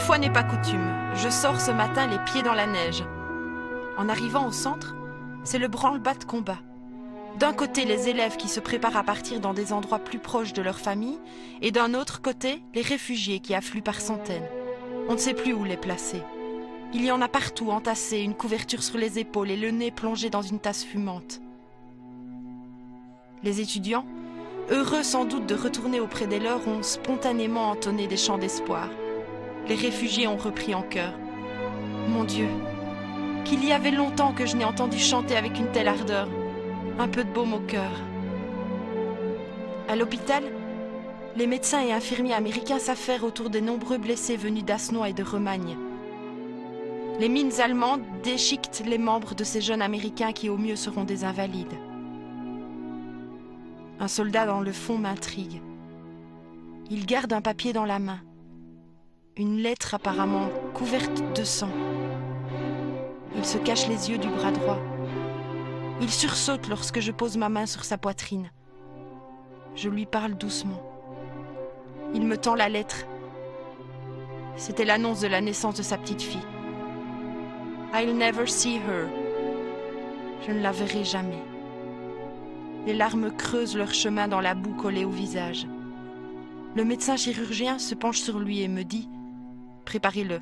fois n'est pas coutume, je sors ce matin les pieds dans la neige. En arrivant au centre, c'est le branle-bas de combat. D'un côté, les élèves qui se préparent à partir dans des endroits plus proches de leur famille, et d'un autre côté, les réfugiés qui affluent par centaines. On ne sait plus où les placer. Il y en a partout entassés, une couverture sur les épaules et le nez plongé dans une tasse fumante. Les étudiants, heureux sans doute de retourner auprès des leurs, ont spontanément entonné des chants d'espoir. Les réfugiés ont repris en chœur. Mon Dieu, qu'il y avait longtemps que je n'ai entendu chanter avec une telle ardeur. Un peu de baume au cœur. À l'hôpital, les médecins et infirmiers américains s'affairent autour des nombreux blessés venus d'Hasnois et de Remagne. Les mines allemandes déchiquetent les membres de ces jeunes Américains qui au mieux seront des invalides. Un soldat dans le fond m'intrigue. Il garde un papier dans la main. Une lettre apparemment couverte de sang. Il se cache les yeux du bras droit. Il sursaute lorsque je pose ma main sur sa poitrine. Je lui parle doucement. Il me tend la lettre. C'était l'annonce de la naissance de sa petite fille. I'll never see her. Je ne la verrai jamais. Les larmes creusent leur chemin dans la boue collée au visage. Le médecin chirurgien se penche sur lui et me dit « Préparez-le,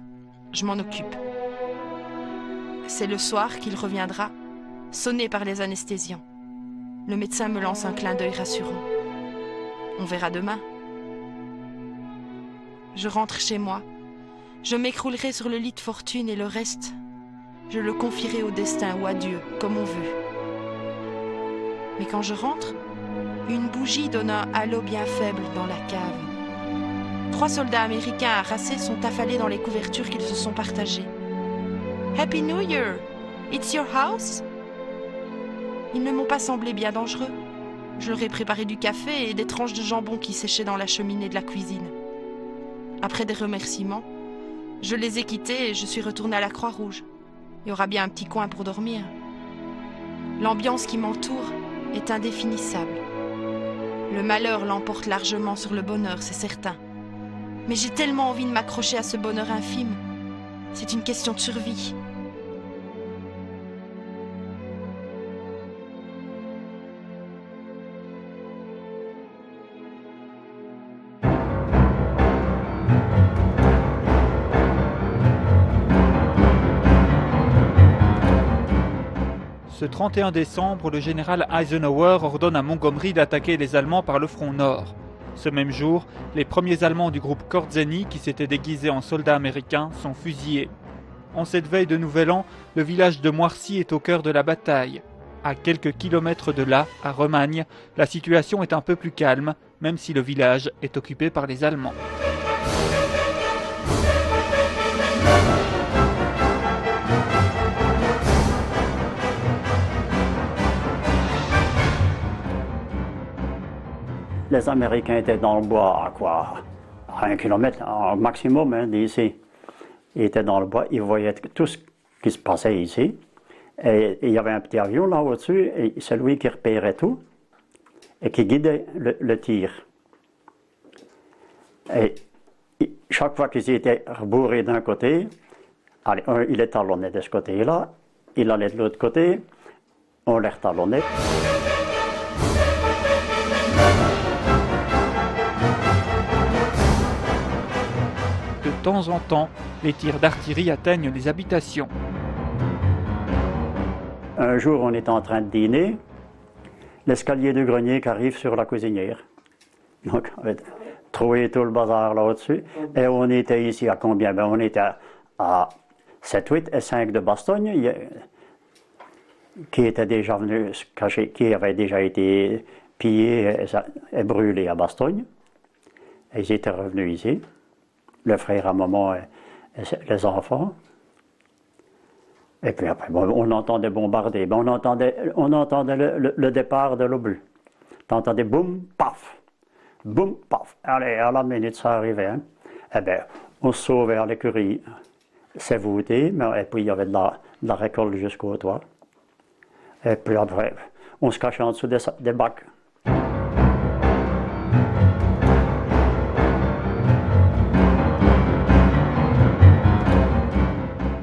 je m'en occupe. » C'est le soir qu'il reviendra, sonné par les anesthésiants. Le médecin me lance un clin d'œil rassurant. On verra demain. Je rentre chez moi. Je m'écroulerai sur le lit de fortune et le reste, je le confierai au destin ou à Dieu, comme on veut. Mais quand je rentre, une bougie donne un halo bien faible dans la cave. 3 soldats américains harassés sont affalés dans les couvertures qu'ils se sont partagées. « Happy New Year! It's your house ?» Ils ne m'ont pas semblé bien dangereux. Je leur ai préparé du café et des tranches de jambon qui séchaient dans la cheminée de la cuisine. Après des remerciements, je les ai quittés et je suis retournée à la Croix-Rouge. Il y aura bien un petit coin pour dormir. L'ambiance qui m'entoure est indéfinissable. Le malheur l'emporte largement sur le bonheur, c'est certain. Mais j'ai tellement envie de m'accrocher à ce bonheur infime. C'est une question de survie. Ce 31 décembre, le général Eisenhower ordonne à Montgomery d'attaquer les Allemands par le front nord. Ce même jour, les premiers Allemands du groupe Kordzeny, qui s'étaient déguisés en soldats américains, sont fusillés. En cette veille de Nouvel An, le village de Moircy est au cœur de la bataille. À quelques kilomètres de là, à Remagne, la situation est un peu plus calme, même si le village est occupé par les Allemands. Les Américains étaient dans le bois à 1 kilomètre au maximum d'ici. Ils étaient dans le bois, ils voyaient tout ce qui se passait ici. Et il y avait un petit avion là au-dessus, et c'est lui qui repérait tout et qui guidait le tir. Et chaque fois qu'ils étaient rebourrés d'un côté, il les talonnait de ce côté-là, il allait de l'autre côté, on les retalonnait. De temps en temps, les tirs d'artillerie atteignent les habitations. Un jour, on est en train de dîner, l'escalier du grenier qui arrive sur la cuisinière. Donc, on a trouvé tout le bazar là-dessus. Et on était ici à combien? Ben, on était à 7, 8 et 5 de Bastogne, qui était déjà venu se cacher, qui avait déjà été pillé et brûlé à Bastogne. Et ils étaient revenus ici. Le frère à maman et les enfants. Et puis après, bon, on entendait bombarder. On entendait le départ de l'obus. T'entendais boum, paf, boum, paf. Allez, à la minute, ça arrivait. Hein. Eh bien, on se sauvait à l'écurie. C'est voûté, et puis il y avait de la récolte jusqu'au toit. Et puis après, on se cachait en dessous des bacs.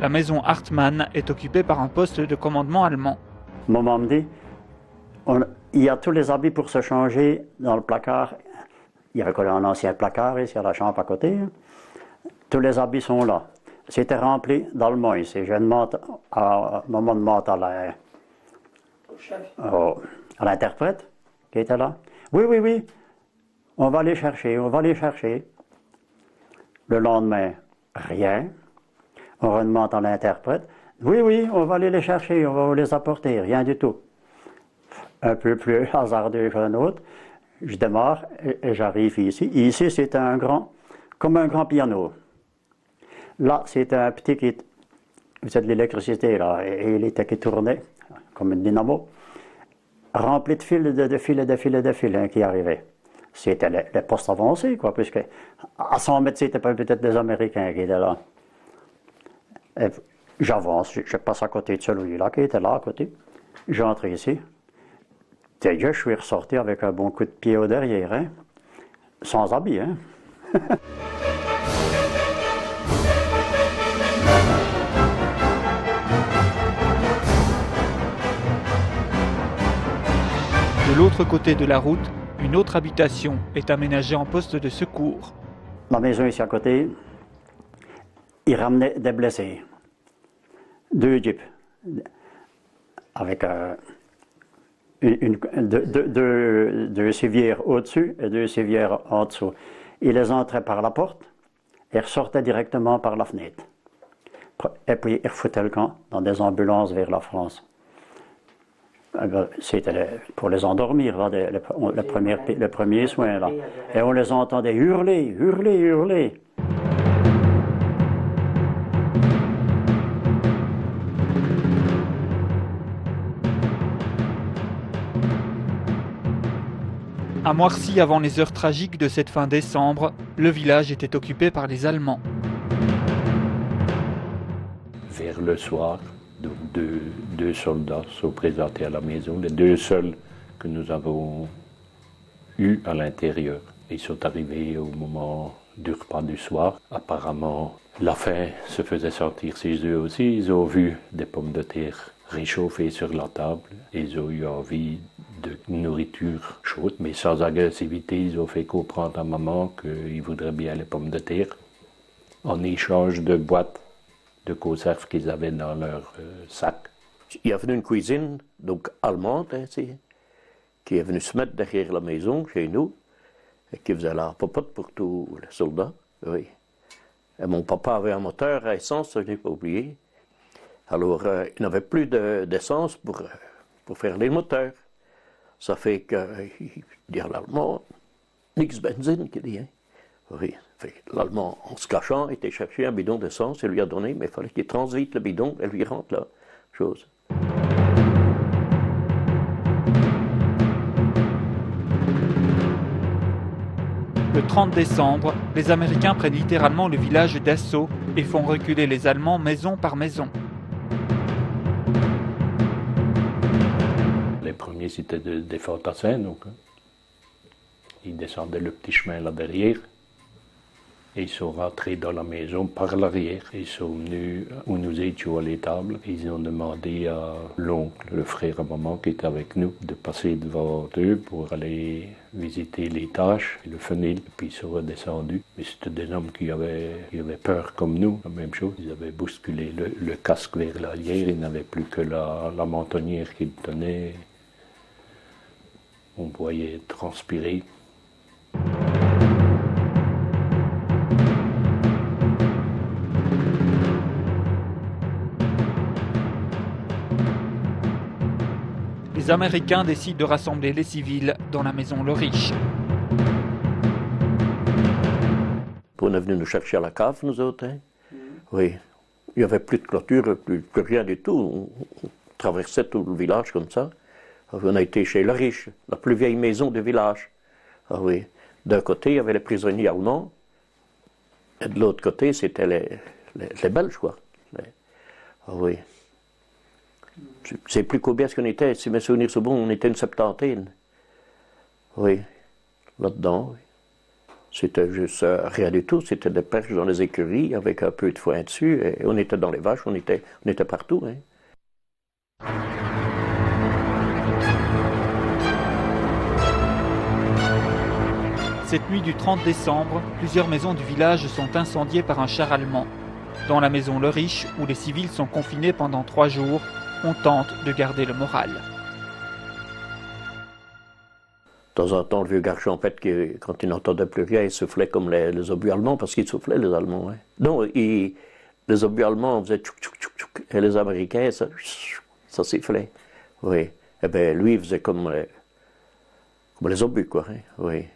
la maison Hartmann est occupée par un poste de commandement allemand. Maman me dit, il y a tous les habits pour se changer dans le placard. Il y avait un ancien placard ici à la chambre à côté. Tous les habits sont là. C'était rempli d'Allemands ici. Je demande maman demande à l'interprète qui était là. Oui, on va les chercher. Le lendemain, rien. On redemande à l'interprète. Oui, on va aller les chercher, on va vous les apporter, rien du tout. Un peu plus hasardeux qu'un autre, je démarre et j'arrive ici. Ici, c'était comme un grand piano. Là, c'était un petit qui, vous êtes de l'électricité là, et il était qui tournait, comme un dynamo, rempli de fils qui arrivaient. C'était les postes avancés, quoi, puisque à 100 mètres, c'était peut-être des Américains qui étaient là. Et j'avance, je passe à côté de celui-là qui était là à côté. J'entre ici. Je suis ressorti avec un bon coup de pied au derrière, hein? Sans habit. Hein? De l'autre côté de la route, une autre habitation est aménagée en poste de secours. Ma maison ici à côté, ils ramenaient des blessés. 2 jeeps avec deux civières au-dessus et 2 civières en dessous. Ils les entraient par la porte et ressortaient directement par la fenêtre. Et puis ils refoutaient le camp dans des ambulances vers la France. C'était pour les endormir, là, le premier soin. Là. Et on les entendait hurler. À Moircy, avant les heures tragiques de cette fin décembre, le village était occupé par les Allemands. Vers le soir, donc deux soldats sont présentés à la maison, les 2 seuls que nous avons eus à l'intérieur. Ils sont arrivés au moment du repas du soir. Apparemment, la faim se faisait sentir chez eux aussi. Ils ont vu des pommes de terre réchauffées sur la table. Ils ont eu envie de nourriture chaude, mais sans agressivité. Ils ont fait comprendre à maman qu'ils voudraient bien les pommes de terre en échange de boîtes de conserve qu'ils avaient dans leur sac. Il y avait une cuisine, donc allemande, qui est venue se mettre derrière la maison, chez nous, et qui faisait la popote pour tous les soldats. Oui. Et mon papa avait un moteur à essence, je n'ai pas oublié. Alors, il n'avait plus d'essence pour faire les moteurs. Ça fait que, dit l'Allemand, nix benzine, qu'il dit. Hein? Oui. L'Allemand, en se cachant, était chercher un bidon d'essence et lui a donné, mais il fallait qu'il transite le bidon et lui rentre la chose. Le 30 décembre, les Américains prennent littéralement le village d'assaut et font reculer les Allemands maison par maison. Les premiers, c'était des fantassins, donc. Hein. Ils descendaient le petit chemin là derrière. Et ils sont rentrés dans la maison par l'arrière. Ils sont venus où nous étions à l'étable. Ils ont demandé à l'oncle, le frère à maman qui était avec nous, de passer devant eux pour aller visiter les tâches et le fenil. Puis ils sont redescendus. Mais c'était des hommes qui avaient peur comme nous, la même chose. Ils avaient bousculé le casque vers l'arrière. Ils n'avaient plus que la mentonnière qu'ils tenaient. On voyait transpirer. Les Américains décident de rassembler les civils dans la maison Le Riche. On est venu nous chercher à la cave, nous autres. Hein? Oui. Il n'y avait plus de clôture, plus rien du tout. On traversait tout le village comme ça. On a été chez Le Riche, la plus vieille maison du village. Ah oui. D'un côté, il y avait les prisonniers allemands. Et de l'autre côté, c'était les Belges, quoi. Ah oui. Je ne sais plus combien est-ce qu'on était, si mes souvenirs sont bons, on était une 70. Oui, là-dedans, oui. C'était juste rien du tout. C'était des perches dans les écuries avec un peu de foin dessus. Et on était dans les vaches, on était partout. Hein. Cette nuit du 30 décembre, plusieurs maisons du village sont incendiées par un char allemand. Dans la maison Le Riche, où les civils sont confinés pendant 3 jours, on tente de garder le moral. De temps en temps, le vieux garçon, en fait, quand il n'entendait plus rien, il soufflait comme les obus allemands, parce qu'ils soufflaient, les Allemands. Hein. Non, les obus allemands faisaient tchouk, tchouk, tchouk, tchouk, et les Américains, ça sifflait. Oui. Eh bien, lui, il faisait comme les obus, quoi. Hein. Oui.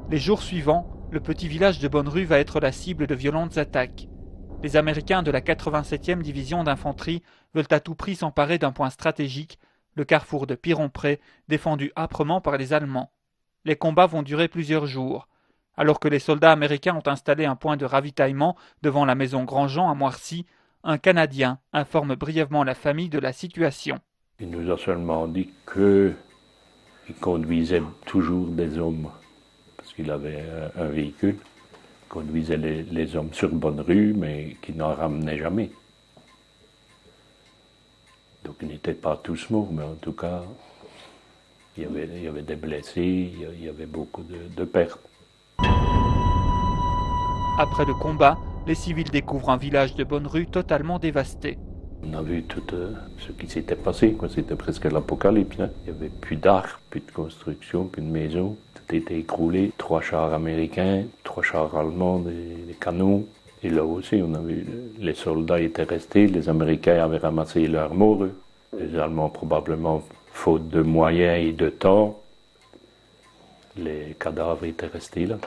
Les jours suivants, le petit village de Bonnerue va être la cible de violentes attaques. Les Américains de la 87e division d'infanterie veulent à tout prix s'emparer d'un point stratégique, le carrefour de Piron-Pré, défendu âprement par les Allemands. Les combats vont durer plusieurs jours. Alors que les soldats américains ont installé un point de ravitaillement devant la maison Grandjean à Moircy, un Canadien informe brièvement la famille de la situation. Il nous a seulement dit qu'il conduisait toujours des hommes. Parce qu'il avait un véhicule, conduisait les hommes sur Bonnerue, mais qui n'en ramenait jamais. Donc ils n'étaient pas tous morts, mais en tout cas, il y avait des blessés, il y avait beaucoup de pertes. Après le combat, les civils découvrent un village de Bonnerue totalement dévasté. On a vu tout ce qui s'était passé, quoi. C'était presque l'apocalypse. Hein. Il n'y avait plus d'art, plus de construction, plus de maisons. Tout était écroulé. 3 chars américains, 3 chars allemands, des canons. Et là aussi, on a vu, les soldats étaient restés, les Américains avaient ramassé leurs morts. Les Allemands, probablement, faute de moyens et de temps, les cadavres étaient restés là.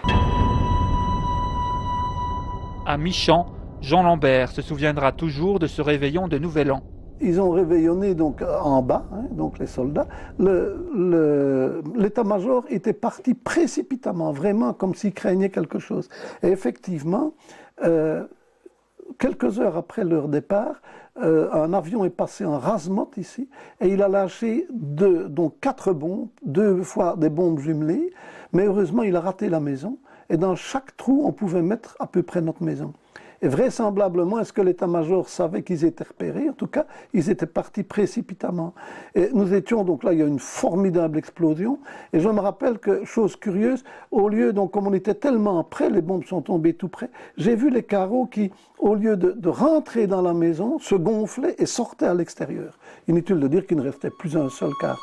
À mi-champ, Jean Lambert se souviendra toujours de ce réveillon de Nouvel An. Ils ont réveillonné donc en bas, hein, donc les soldats. L'état-major était parti précipitamment, vraiment comme s'il craignait quelque chose. Et effectivement, quelques heures après leur départ, un avion est passé en rase-motte ici, et il a lâché donc 4 bombes, 2 fois des bombes jumelées, mais heureusement il a raté la maison, et dans chaque trou on pouvait mettre à peu près notre maison. Et vraisemblablement, est-ce que l'état-major savait qu'ils étaient repérés? En tout cas, ils étaient partis précipitamment. Et nous étions, donc là, il y a une formidable explosion. Et je me rappelle que, chose curieuse, au lieu, donc comme on était tellement près, les bombes sont tombées tout près, j'ai vu les carreaux qui, au lieu de rentrer dans la maison, se gonflaient et sortaient à l'extérieur. Inutile de dire qu'il ne restait plus un seul carreau.